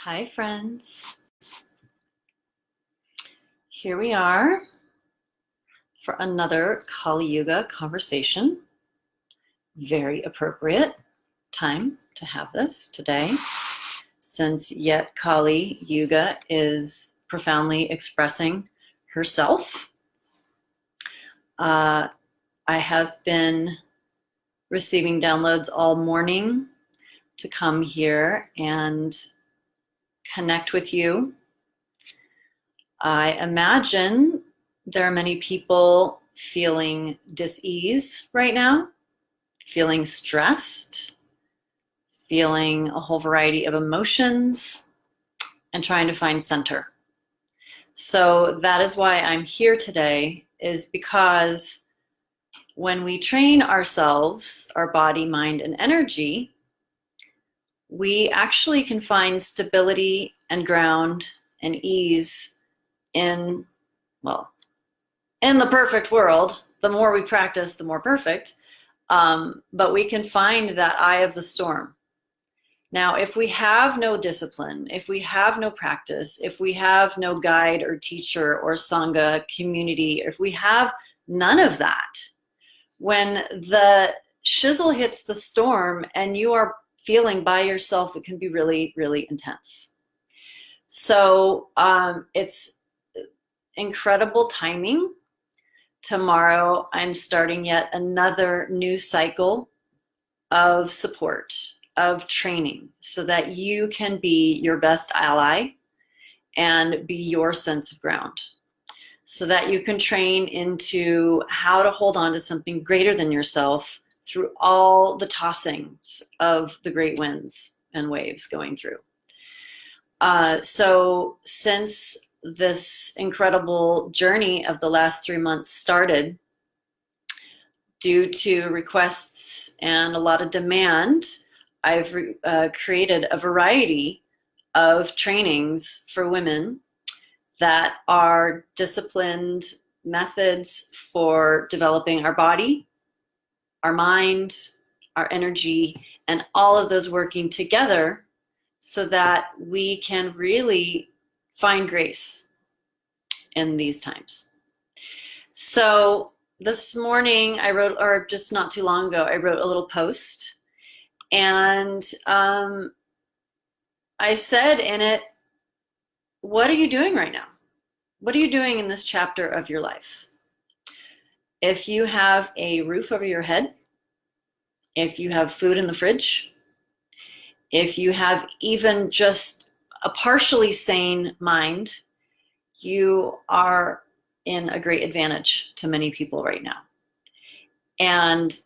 Hi, friends. Here we are for another Kali Yuga conversation. Very appropriate time to have this today, since yet Kali Yuga is profoundly expressing herself. I have been receiving downloads all morning to come here and connect with you. I imagine there are many people feeling dis-ease right now, feeling stressed, feeling a whole variety of emotions, and trying to find center. So that is why I'm here today, is because when we train ourselves, our body, mind, and energy, we actually can find stability and ground and ease in the perfect world. The more we practice, the more perfect. But we can find that eye of the storm. Now, if we have no discipline, if we have no practice, if we have no guide or teacher or sangha community, if we have none of that, when the shizzle hits the storm and you are feeling by yourself, it can be really, really intense. So it's incredible timing. Tomorrow, I'm starting yet another new cycle of support, of training, so that you can be your best ally and be your sense of ground, so that you can train into how to hold on to something greater than yourself through all the tossings of the great winds and waves going through. So since this incredible journey of the last 3 months started, due to requests and a lot of demand, I've created a variety of trainings for women that are disciplined methods for developing our body, our mind, our energy, and all of those working together so that we can really find grace in these times. So this morning I wrote, or just not too long ago, I wrote a little post, and I said in it, what are you doing right now? What are you doing in this chapter of your life? If you have a roof over your head, if you have food in the fridge, if you have even just a partially sane mind, you are in a great advantage to many people right now. And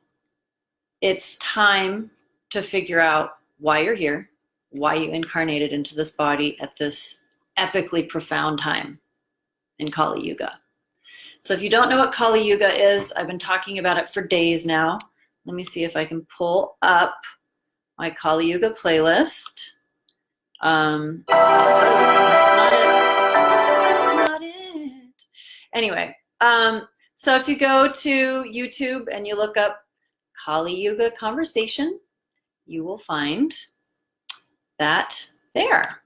it's time to figure out why you're here, why you incarnated into this body at this epically profound time in Kali Yuga. So if you don't know what Kali Yuga is, I've been talking about it for days now. Let me see if I can pull up my Kali Yuga playlist. That's not it. That's not it. Anyway, so if you go to YouTube and you look up Kali Yuga Conversation, you will find that there.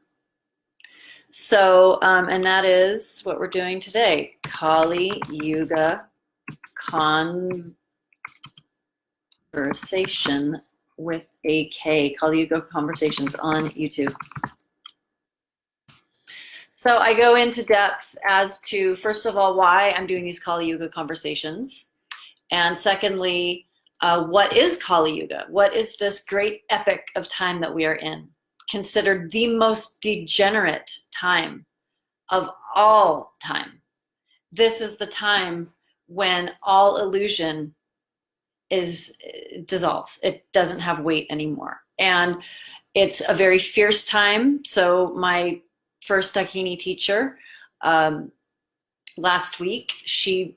So, and that is what we're doing today, Kali Yuga Conversation with a K, Kali Yuga Conversations on YouTube. So I go into depth as to, first of all, why I'm doing these Kali Yuga conversations. And secondly, what is Kali Yuga? What is this great epic of time that we are in? Considered the most degenerate time of all time. This is the time when all illusion dissolves. It doesn't have weight anymore. And it's a very fierce time. So my first Dakini teacher last week, she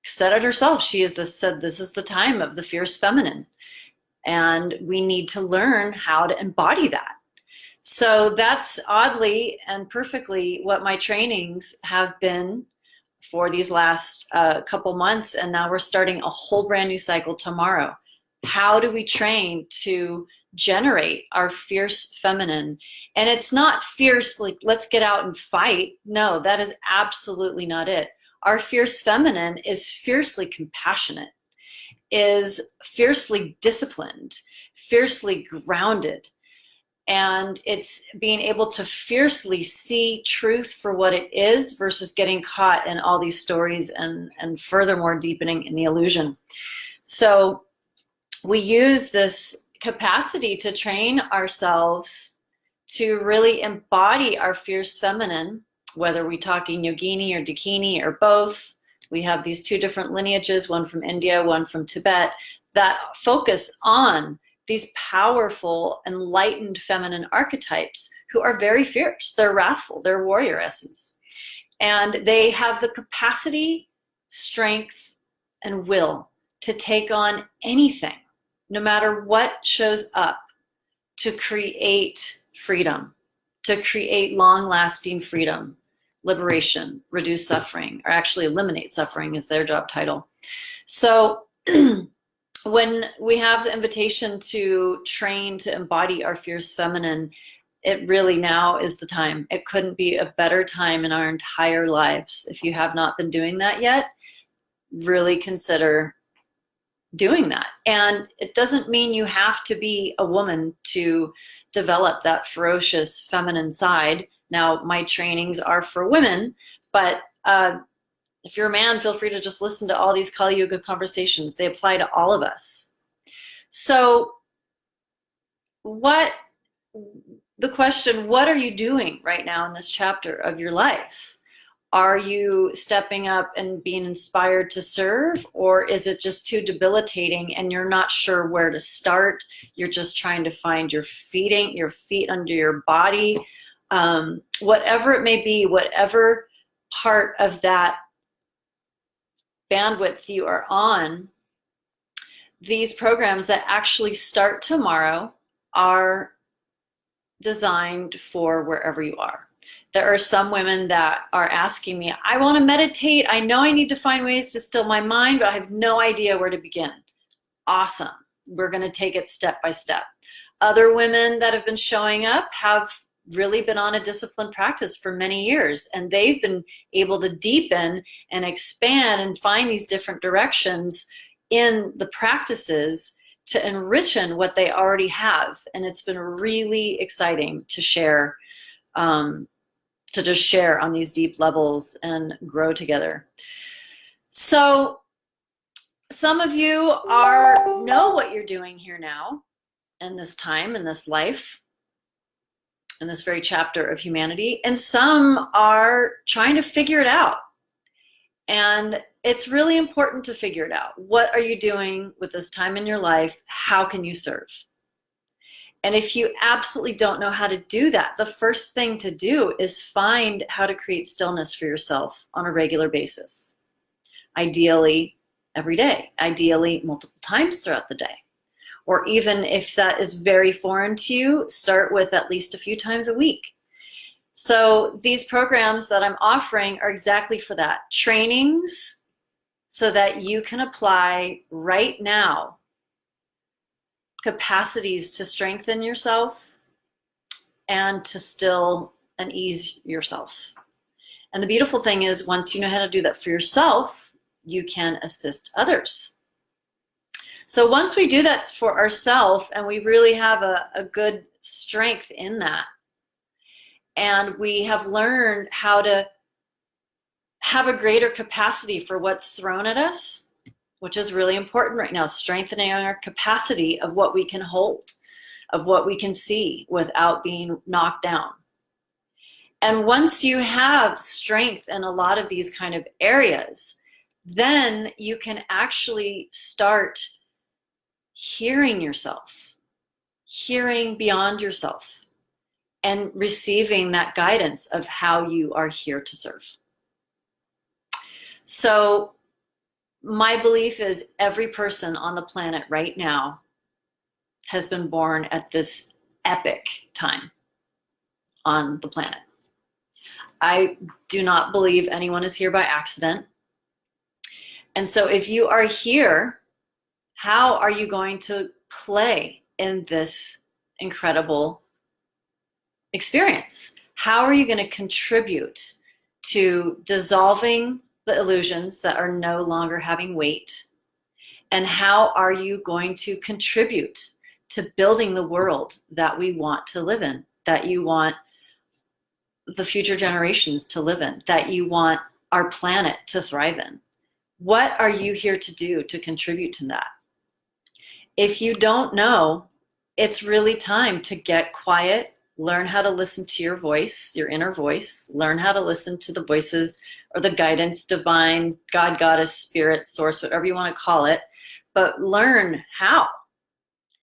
said it herself. She said this is the time of the fierce feminine. And we need to learn how to embody that. So that's oddly and perfectly what my trainings have been for these last couple months, and now we're starting a whole brand new cycle tomorrow. How do we train to generate our fierce feminine. And it's not fierce like, let's get out and fight. No, that is absolutely not it. Our fierce feminine is fiercely compassionate, is fiercely disciplined, fiercely grounded. And it's being able to fiercely see truth for what it is versus getting caught in all these stories and furthermore deepening in the illusion. So we use this capacity to train ourselves to really embody our fierce feminine, whether we're talking yogini or dakini or both. We have these two different lineages, one from India, one from Tibet, that focus on these powerful, enlightened feminine archetypes who are very fierce. They're wrathful, they're warrior essence. And they have the capacity, strength, and will to take on anything, no matter what shows up, to create freedom, to create long-lasting freedom, liberation, reduce suffering, or actually eliminate suffering is their job title. So when we have the invitation to train to embody our fierce feminine, it really now is the time. It couldn't be a better time in our entire lives. If you have not been doing that yet, really consider doing that. And it doesn't mean you have to be a woman to develop that ferocious feminine side. Now, my trainings are for women, but if you're a man, feel free to just listen to all these Kali Yuga conversations. They apply to all of us. So the question, what are you doing right now in this chapter of your life? Are you stepping up and being inspired to serve, or is it just too debilitating and you're not sure where to start? You're just trying to find your feet under your body. Whatever it may be, whatever part of that bandwidth you are on, these programs that actually start tomorrow are designed for wherever you are. There are some women that are asking me, I want to meditate. I know I need to find ways to still my mind, but I have no idea where to begin. Awesome. We're going to take it step by step. Other women that have been showing up have really been on a disciplined practice for many years, and they've been able to deepen and expand and find these different directions in the practices to enrich in what they already have. And it's been really exciting to share, to just share on these deep levels and grow together. So some of you know what you're doing here now in this time, in this life, in this very chapter of humanity, and some are trying to figure it out. And it's really important to figure it out. What are you doing with this time in your life? How can you serve? And if you absolutely don't know how to do that, the first thing to do is find how to create stillness for yourself on a regular basis. Ideally, every day. Ideally, multiple times throughout the day. Or even if that is very foreign to you, start with at least a few times a week. So these programs that I'm offering are exactly for that. Trainings so that you can apply right now capacities to strengthen yourself and to still and ease yourself. And the beautiful thing is, once you know how to do that for yourself, you can assist others. So once we do that for ourselves and we really have a good strength in that, and we have learned how to have a greater capacity for what's thrown at us, which is really important right now, strengthening our capacity of what we can hold, of what we can see without being knocked down. And once you have strength in a lot of these kind of areas, then you can actually start hearing yourself, hearing beyond yourself, and receiving that guidance of how you are here to serve. So my belief is every person on the planet right now has been born at this epic time on the planet. I do not believe anyone is here by accident. And so if you are here, how are you going to play in this incredible experience. How are you going to contribute to dissolving the illusions that are no longer having weight? And how are you going to contribute to building the world that we want to live in, that you want the future generations to live in, that you want our planet to thrive in? What are you here to do to contribute to that? If you don't know, it's really time to get quiet, learn how to listen to your voice, your inner voice, learn how to listen to the voices or the guidance, divine, God, goddess, spirit, source, whatever you want to call it, but learn how.